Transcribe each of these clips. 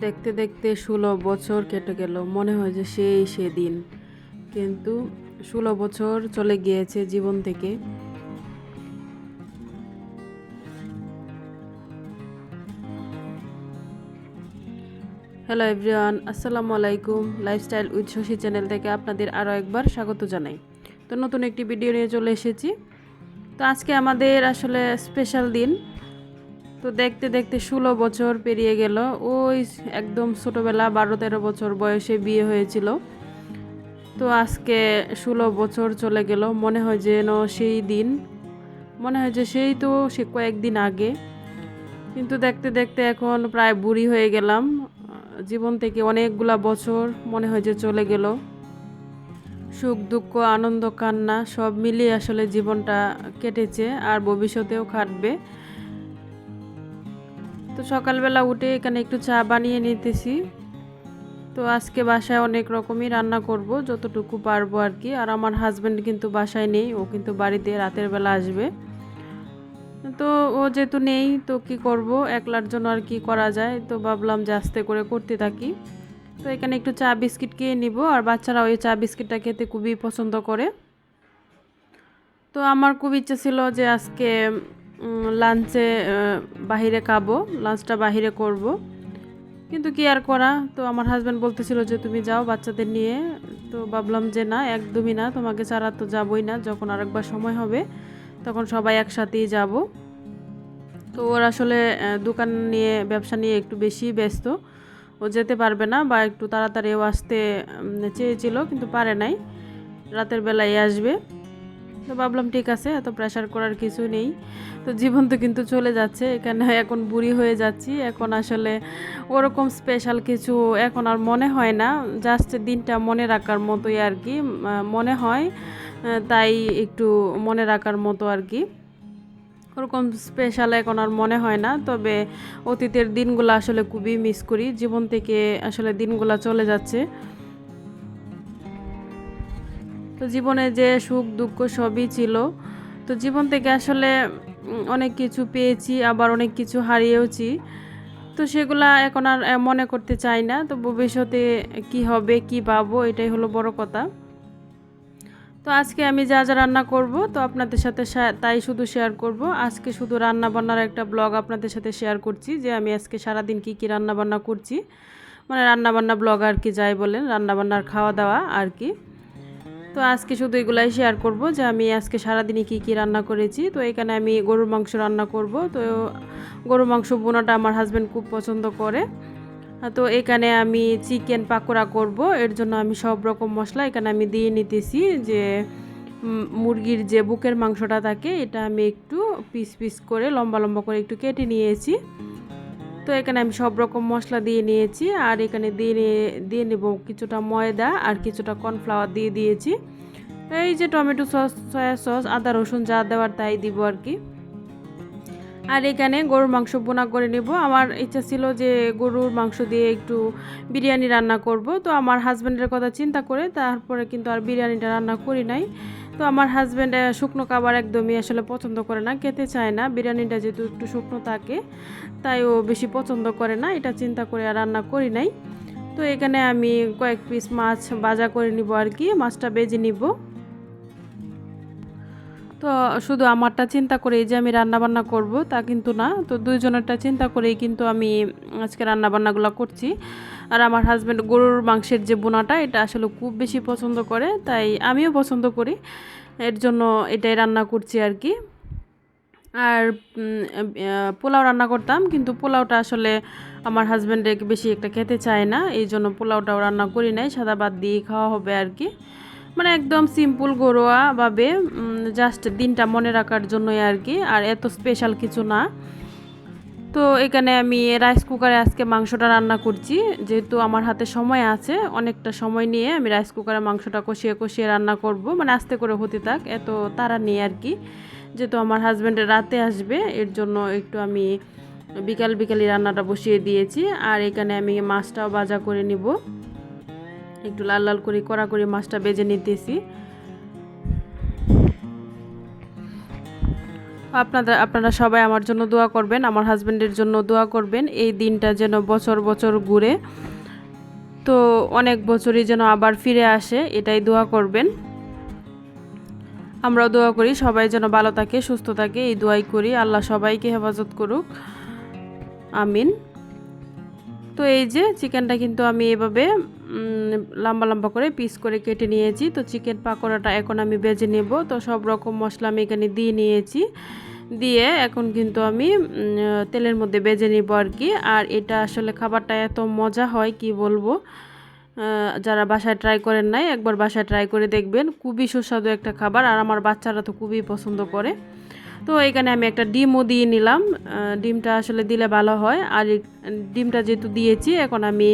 দেখতে দেখতে 16 বছর কেটে গেল। মনে হয় যে সেই সেদিন, কিন্তু 16 বছর চলে গিয়েছে জীবন থেকে। হ্যালো এভরিওয়ান, আসসালামু আলাইকুম। লাইফস্টাইল উইথ শশী চ্যানেল থেকে আপনাদের আরও একবার স্বাগত জানাই। তো নতুন একটি ভিডিও নিয়ে চলে এসেছি। তো আজকে আমাদের আসলে স্পেশাল দিন। তো দেখতে দেখতে 16 বছর পেরিয়ে গেল। ওই একদম ছোটোবেলা 12-13 বছর বয়সে বিয়ে হয়েছিল। তো আজকে 16 বছর চলে গেল। মনে হয় যেন সেই দিন, মনে হয় যে সে কয়েকদিন আগে। কিন্তু দেখতে দেখতে এখন প্রায় বুড়ি হয়ে গেলাম। জীবন থেকে অনেকগুলা বছর মনে হয় যে চলে গেল। সুখ দুঃখ আনন্দ কান্না সব মিলিয়ে আসলে জীবনটা কেটেছে, আর ভবিষ্যতেও কাটবে। তো সকালবেলা উঠে এখানে একটু চা বানিয়ে নিতেছি। তো আজকে বাসায় অনেক রকমই রান্না করব, যতটুকু পারবো আর কি। আর আমার হাজব্যান্ড কিন্তু বাসায় নেই, ও কিন্তু বাড়িতে রাতের বেলা আসবে। তো ও যেহেতু নেই, তো কি করব, একলার জন্য আর কি করা যায়। তো ভাবলাম যে আস্তে করে করতে থাকি। তো এখানে একটু চা বিস্কিট খেয়ে নিব, আর বাচ্চারা ওই চা বিস্কিটটা খেতে খুবই পছন্দ করে। তো আমার খুব ইচ্ছে ছিল যে আজকে লাঞ্চে বাহিরে খাবো, লাঞ্চটা বাহিরে করব। কিন্তু কি আর করা। তো আমার হাজব্যান্ড বলতেছিল যে তুমি যাও বাচ্চাদের নিয়ে। তো ভাবলাম যে না, একদমই না, তোমাকে ছাড়া তো যাবই না। যখন আরেকবার সময় হবে তখন সবাই একসাথেই যাব। তো ওর আসলে দোকান নিয়ে, ব্যবসা নিয়ে একটু বেশি ব্যস্ত। ও যেতে পারবে না, বা একটু তাড়াতাড়ি ও আসতে চেয়েছিল কিন্তু পারে নাই, রাতের বেলায় আসবে। তো ভাবলাম ঠিক আছে, এত প্রেশার করার কিছু নেই। তো জীবন তো কিন্তু চলে যাচ্ছে, এখানে এখন বুড়ি হয়ে যাচ্ছি। এখন আসলে ওরকম স্পেশাল কিছু এখন আর মনে হয় না। জাস্ট দিনটা মনে রাখার মতোই আর কি মনে হয়। তাই একটু মনে রাখার মতো আর কি। ওরকম স্পেশাল এখন আর মনে হয় না। তবে অতীতের দিনগুলো আসলে খুবই মিস করি। জীবন থেকে আসলে দিনগুলো চলে যাচ্ছে। তো জীবনে যে সুখ দুঃখ সবই ছিল। তো জীবন থেকে আসলে অনেক কিছু পেয়েছি, আবার অনেক কিছু হারিয়েওছি। তো সেগুলা এখন আর মনে করতে চাই না। তো ভবিষ্যতে কি হবে, কি পাবো, এটাই হলো বড় কথা। তো আজকে আমি যা যা রান্না করব, তো আপনাদের সাথে তাই শুধু শেয়ার করব। আজকে শুধু রান্না বান্নার একটা ব্লগ আপনাদের সাথে শেয়ার করছি, যে আমি আজকে সারাদিন কি কি রান্না বান্না করছি। মানে রান্না বান্না ব্লগ আর কি, যাই বলেন, রান্না বান্নার খাওয়া দাওয়া আর কি। তো আজকে শুধু এগুলাই শেয়ার করব যে আমি আজকে সারাদিনে কি কি রান্না করেছি। তো এখানে আমি গরুর মাংস রান্না করব। তো গরুর মাংস বোনাটা আমার হাজব্যান্ড খুব পছন্দ করে। তো এখানে আমি চিকেন পাকোড়া করব। এর জন্য আমি সব রকম মশলা এখানে আমি দিয়ে নিতেছি। যে মুরগির যে বুকের মাংসটা থাকে, এটা আমি একটু পিস পিস করে লম্বা লম্বা করে একটু কেটে নিয়েছি। তো এখানে আমি সব রকম মশলা দিয়ে নিয়েছি, আর এখানে দিয়ে নেব কিছুটা ময়দা আর কিছুটা কর্নফ্লাওয়ার দিয়ে দিয়েছি। এই যে টমেটো সস, সয়া সস, আদা রসুন যা দেওয়ার তাই দিব আর কি। আর এখানে গরুর মাংস বোনা করে নেব। আমার ইচ্ছা ছিল যে গরুর মাংস দিয়ে একটু বিরিয়ানি রান্না করব। তো আমার হাজব্যান্ডের কথা চিন্তা করে তারপরে কিন্তু আর বিরিয়ানিটা রান্না করি নাই। তো আমার হাজব্যান্ড শুকনো খাবার একদমই আসলে পছন্দ করে না, খেতে চায় না। বিরিয়ানিটা যেহেতু একটু শুকনো থাকে, তাই ও বেশি পছন্দ করে না। এটা চিন্তা করে আর রান্না করি নাই। তো এখানে আমি কয়েক পিস মাছ ভাজা করে নিব আর কি, মাছটা ভেজে নিব। তো শুধু আমারটা চিন্তা করেই যে আমি রান্নাবান্না করব তা কিন্তু না। তো দুইজনেরটা চিন্তা করেই কিন্তু আমি আজকে রান্নাবান্নাগুলো করছি। আর আমার হাজব্যান্ড গরুর মাংসের যে বোনাটা, এটা আসলে খুব বেশি পছন্দ করে, তাই আমিও পছন্দ করি। এর জন্য এটাই রান্না করছি আর কি। আর পোলাও রান্না করতাম, কিন্তু পোলাওটা আসলে আমার হাজব্যান্ডে বেশি একটা খেতে চায় না, এই জন্য পোলাওটাও রান্না করি নাই। সাদা ভাত দিয়ে খাওয়া হবে আর কি। মানে একদম সিম্পল ঘরোয়াভাবে, জাস্ট দিনটা মনে রাখার জন্যই আর কি, আর এত স্পেশাল কিছু না। তো এখানে আমি রাইস কুকারে আজকে মাংসটা রান্না করছি। যেহেতু আমার হাতে সময় আছে, অনেকটা সময় নিয়ে আমি রাইস কুকারে মাংসটা কষিয়ে কষিয়ে রান্না করব। মানে আস্তে করে হতে থাক, এত তাড়া নেই আর কি। যেহেতু আমার হাজব্যান্ডের রাতে আসবে, এর জন্য একটু আমি বিকালই রান্নাটা বসিয়ে দিয়েছি। আর এখানে আমি মাছটাও ভাজা করে নিব, একটু লাল লাল করে কড়া করে মাছটা ভেজে নিতেছি। আপনারা সবাই আমার জন্য দোয়া করবেন, আমার হাজব্যান্ডের জন্য দোয়া করবেন, এই দিনটা যেন বছর বছর ঘুরে, তো অনেক বছরই যেন আবার ফিরে আসে, এটাই দোয়া করবেন। আমরাও দোয়া করি সবাই যেন ভালো থাকে, সুস্থ থাকে, এই দোয়াই করি। আল্লাহ সবাইকে হেফাজত করুক, আমিন। তো এই যে চিকেনটা কিন্তু আমি এভাবে লম্বা লম্বা করে পিস করে কেটে নিয়েছি। তো চিকেন পাকোড়াটা এখন আমি ভেজে নেব। তো সব রকম মশলা আমি এখানে দিয়ে নিয়েছি, দিয়ে এখন কিন্তু আমি তেলের মধ্যে ভেজে নিব আর কি। আর এটা আসলে খাবারটা এত মজা হয় কি বলবো, যারা বাসায় ট্রাই করেন নাই একবার বাসায় ট্রাই করে দেখবেন, খুবই সুস্বাদু একটা খাবার, আর আমার বাচ্চারা তো খুবই পছন্দ করে। তো এখানে আমি একটা ডিমও দিয়ে নিলাম, ডিমটা আসলে দিলে ভালো হয়। আর ডিমটা যেহেতু দিয়েছি, এখন আমি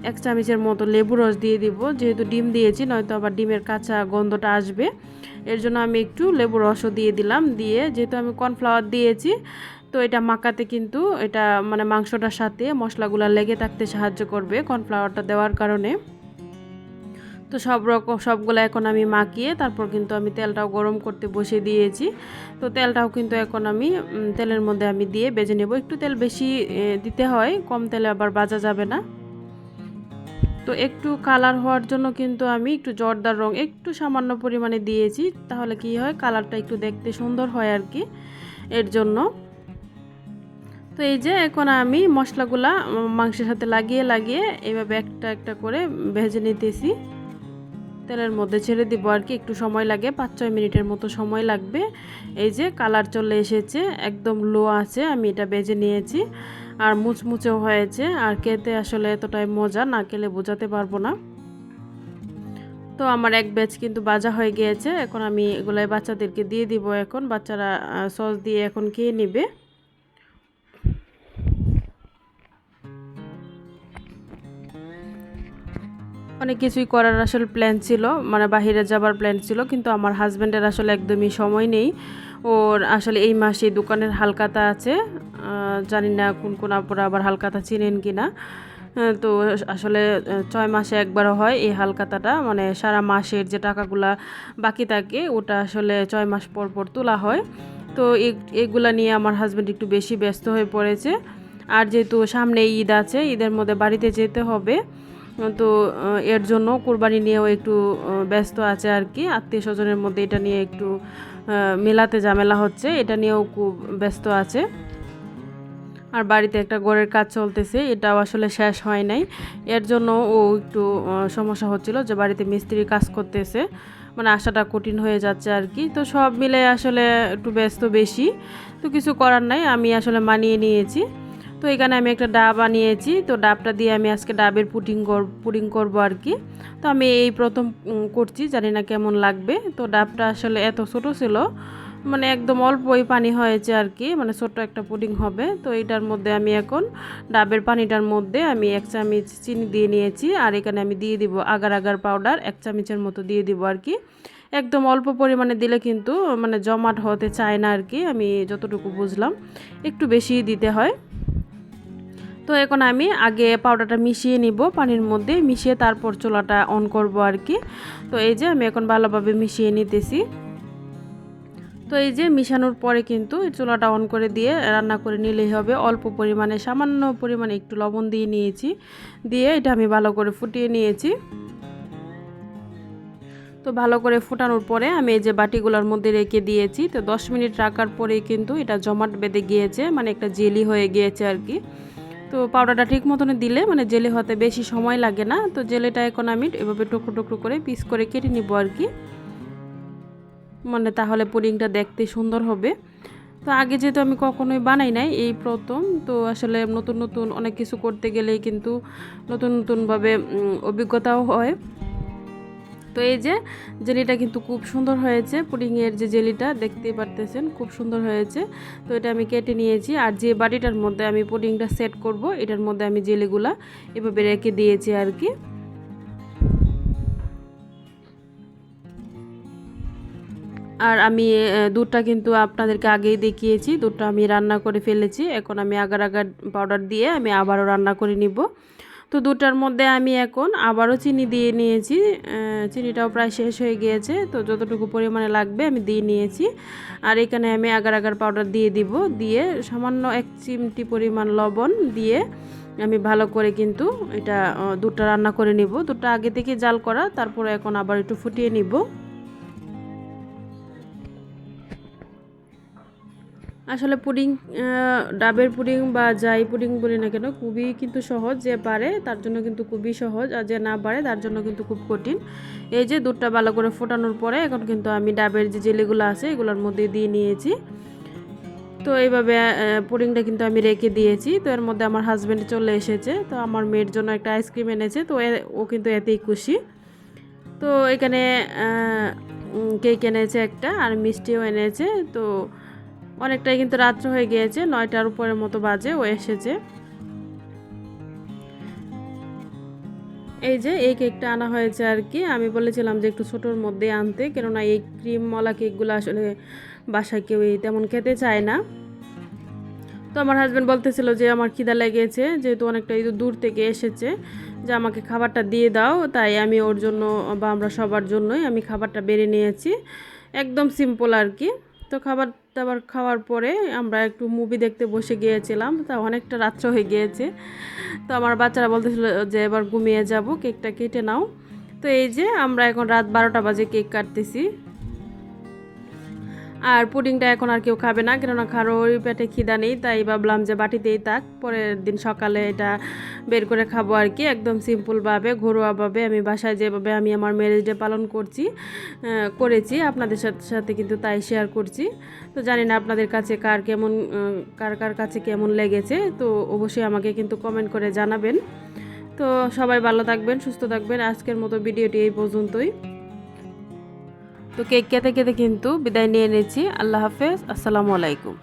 এক চামচের মতো লেবু রস দিয়ে দিব, যেহেতু ডিম দিয়েছি, নয়তো আবার ডিমের কাঁচা গন্ধটা আসবে, এর জন্য আমি একটু লেবু রসও দিয়ে দিলাম। দিয়ে যেহেতু আমি কর্নফ্লাওয়ার দিয়েছি, তো এটা মাখাতে কিন্তু এটা মানে মাংসটার সাথে মশলাগুলো লেগে থাকতে সাহায্য করবে কর্নফ্লাওয়ারটা দেওয়ার কারণে। তো সবগুলো এখন আমি মাখিয়ে তারপর কিন্তু আমি তেলটাও গরম করতে বসিয়ে দিয়েছি। তো তেলটাও কিন্তু এখন আমি তেলের মধ্যে আমি দিয়ে ভেজে নেব। একটু তেল বেশি দিতে হয়, কম তেলে আবার ভাজা যাবে না। তো একটু কালার হওয়ার জন্য কিন্তু আমি একটু জর্দার রং একটু সামান্য পরিমাণে দিয়েছি, তাহলে কি হয় কালারটা একটু দেখতে সুন্দর হয় আর কি, এর জন্য। তো এই যে এখন আমি মশলাগুলা মাংসের সাথে লাগিয়ে লাগিয়ে এইভাবে একটা একটা করে ভেজে নিতেছি, তেলের মধ্যে ছেড়ে দিব আর কি। একটু সময় লাগে, 5-6 মিনিটের মতো সময় লাগবে। এই যে কালার চলে এসেছে, একদম লো আছে, আমি এটা ভেজে নিয়েছি, আর মুচমুচেও হয়েছে, আর খেতে আসলে এতটাই মজা, না খেলে বোঝাতে পারবো না। তো আমার এক ব্যাচ কিন্তু ভাজা হয়ে গিয়েছে, এখন আমি এগুলাই বাচ্চাদেরকে দিয়ে দিব, এখন বাচ্চারা সস দিয়ে এখন খেয়ে নেবে। অনেক কিছুই করার আসলে প্ল্যান ছিল, মানে বাহিরে যাবার প্ল্যান ছিল, কিন্তু আমার হাজব্যান্ডের আসলে একদমই সময় নেই। ওর আসলে এই মাসে দোকানের হালখাতা আছে, জানি না কোন কোন আপুরা আবার হালখাতা চিনেন কি না। তো আসলে 6 মাসে একবার হয় এই হালখাতাটা, মানে সারা মাসের যে টাকাগুলা বাকি থাকে ওটা আসলে 6 মাস পর পর তোলা হয়। তো এগুলা নিয়ে আমার হাজব্যান্ড একটু বেশি ব্যস্ত হয়ে পড়েছে। আর যেহেতু সামনে ঈদ আছে, ঈদের মধ্যে বাড়িতে যেতে হবে, তো এর জন্য কুরবানি নিয়েও একটু ব্যস্ত আছে আর কি। আত্মীয় স্বজনের মধ্যে এটা নিয়ে একটু মেলাতে ঝামেলা হচ্ছে, এটা নিয়েও খুব ব্যস্ত আছে। আর বাড়িতে একটা ঘরের কাজ চলতেছে, এটাও আসলে শেষ হয় নাই, এর জন্য ও একটু সমস্যা হচ্ছিল যে বাড়িতে মিস্ত্রি কাজ করতেছে, মানে আসাটা কঠিন হয়ে যাচ্ছে আর কি। তো সব মিলে আসলে একটু ব্যস্ত বেশি, তো কিছু করার নাই, আমি আসলে মানিয়ে নিয়েছি। তো এখানে আমি একটা ডাব বানিয়েছি, তো ডাবটা দিয়ে আমি আজকে ডাবের পুডিং করব আর কি। তো আমি এই প্রথম করছি, জানি না কেমন লাগবে। তো ডাবটা আসলে এত ছোট ছিল, মানে একদম অল্পই পানি হয়েছে আর কি, মানে ছোট্ট একটা পুডিং হবে। তো এইটার মধ্যে আমি এখন ডাবের পানিটার মধ্যে আমি 1 চামচ চিনি দিয়ে নিয়েছি, আর এখানে আমি দিয়ে দিব আগার আগার পাউডার 1 চামচের মতো দিয়ে দিব আর কি। একদম অল্প পরিমাণে দিলে কিন্তু মানে জমাট হতে চায় না আর কি, আমি যতটুকু বুঝলাম, একটু বেশি দিতে হয়। তো এখন আমি আগে পাউডারটা মিশিয়ে নিব, পানির মধ্যে মিশিয়ে তারপর চুলাটা অন করব আর কি। তো এই যে আমি এখন ভালোভাবে মিশিয়ে নিতেছি। তো এই যে মিশানোর পরে কিন্তু চুলাটা অন করে দিয়ে রান্না করে নিলেই হবে। অল্প পরিমাণে সামান্য পরিমাণে একটু লবণ দিয়ে নিয়েছি, দিয়ে এটা আমি ভালো করে ফুটিয়ে নিয়েছি। তো ভালো করে ফুটানোর পরে আমি এই যে বাটিগুলোর মধ্যে রেখে দিয়েছি। তো 10 মিনিট রাখার পরেই কিন্তু এটা জমাট বেঁধে গিয়েছে, মানে একটা জেলি হয়ে গিয়েছে আর কি। তো পাউডারটা ঠিক মতন দিলে মানে জেলি হতে বেশি সময় লাগে না। তো জেলিটা এখন আমি এভাবে টুকরো টুকরো করে পিস করে কেটে নিব আর কি, মানে তাহলে পুডিংটা দেখতে সুন্দর হবে। তো আগে যেহেতু আমি কখনোই বানাই নাই, এই প্রথম, তো আসলে নতুন নতুন অনেক কিছু করতে গেলেই কিন্তু নতুন নতুনভাবে অভিজ্ঞতাও হয়। তো এই যে জেলিটা কিন্তু খুব সুন্দর হয়েছে, পুডিংয়ের যে জেলিটা দেখতেই পারতেছেন খুব সুন্দর হয়েছে। তো এটা আমি কেটে নিয়েছি, আর যে বাটিটার মধ্যে আমি পুডিংটা সেট করব এটার মধ্যে আমি জেলিগুলা এভাবে রেখে দিয়েছি আর কি। আর আমি দুধটা কিন্তু আপনাদেরকে আগেই দেখিয়েছি, দুধটা আমি রান্না করে ফেলেছি, এখন আমি আগার আগার পাউডার দিয়ে আমি আবারও রান্না করে নিব। তো দুটার মধ্যে আমি এখন আবারও চিনি দিয়ে নিয়েছি, চিনিটাও প্রায় শেষ হয়ে গিয়েছে, তো যতটুকু পরিমাণে লাগবে আমি দিয়ে নিয়েছি। আর এখানে আমি আগার আগার পাউডার দিয়ে দিব, দিয়ে সামান্য 1 চিমটি পরিমাণ লবণ দিয়ে আমি ভালো করে কিন্তু এটা দুধটা রান্না করে নিব। দুধটা আগে থেকে জাল করা, তারপরে এখন আবার একটু ফুটিয়ে নিব। আসলে পুডিং, ডাবের পুডিং বা যাই পুডিং বলি না কেন, খুবই কিন্তু সহজ। যে পারে তার জন্য কিন্তু খুবই সহজ, আর যে না পারে তার জন্য কিন্তু খুব কঠিন। এই যে দুধটা ভালো করে ফোটানোর পরে এখন কিন্তু আমি ডাবের যে জেলিগুলো আছে এগুলোর মধ্যে দিয়ে নিয়েছি। তো এইভাবে পুডিংটা কিন্তু আমি রেখে দিয়েছি। তো এর মধ্যে আমার হাজব্যান্ড চলে এসেছে, তো আমার মেয়ের জন্য একটা আইসক্রিম এনেছে, তো ও কিন্তু এতেই খুশি। তো এখানে কেক এনেছে একটা, আর মিষ্টিও এনেছে। তো অনেকটাই কিন্তু রাত্র হয়ে গিয়েছে, 9টার উপরের মতো বাজে ও এসেছে। এই যে এই কেকটা আনা হয়েছে আর কি, আমি বলেছিলাম যে একটু ছোটোর মধ্যে আনতে, কেননা এই ক্রিমওয়ালা কেকগুলো আসলে বাসায় কেউ তেমন খেতে চায় না। তো আমার হাজব্যান্ড বলতেছিল যে আমার খিদা লেগেছে, যেহেতু অনেকটা দূর থেকে এসেছে, যে আমাকে খাবারটা দিয়ে দাও। তাই আমি ওর জন্য বা আমরা সবার জন্যই আমি খাবারটা বেড়ে নিয়েছি, একদম সিম্পল আর কি। তো খাবার দাবার খাওয়ার পরে আমরা একটু মুভি দেখতে বসে গিয়েছিলাম, তা অনেকটা রাত্র হয়ে গিয়েছে। তো আমার বাচ্চারা বলতেছিল যে এবার ঘুমিয়ে যাব, কেকটা কেটে নাও। তো এই যে আমরা এখন রাত 12টা বাজে কেক কাটতেছি। আর পুডিংটা এখন আর কেউ খাবে না, কেননা কারোর পেটে খিদা নেই, তাই ভাবলাম যে বাটিতেই থাক, পরের দিন সকালে এটা বের করে খাবো আর কি। একদম সিম্পলভাবে ঘরোয়াভাবে আমি বাসায় যেভাবে আমি আমার ম্যারেজ ডে পালন করেছি আপনাদের সাথে কিন্তু তাই শেয়ার করছি। তো জানি না আপনাদের কাছে কার কার কাছে কেমন লেগেছে, তো অবশ্যই আমাকে কিন্তু কমেন্ট করে জানাবেন। তো সবাই ভালো থাকবেন, সুস্থ থাকবেন। আজকের মতো ভিডিওটি এই পর্যন্তই। তো কেক খেতে খেতে কিন্তু বিদায় নিয়ে নিয়েছি। আল্লাহ হাফেজ, আসসালামু আলাইকুম।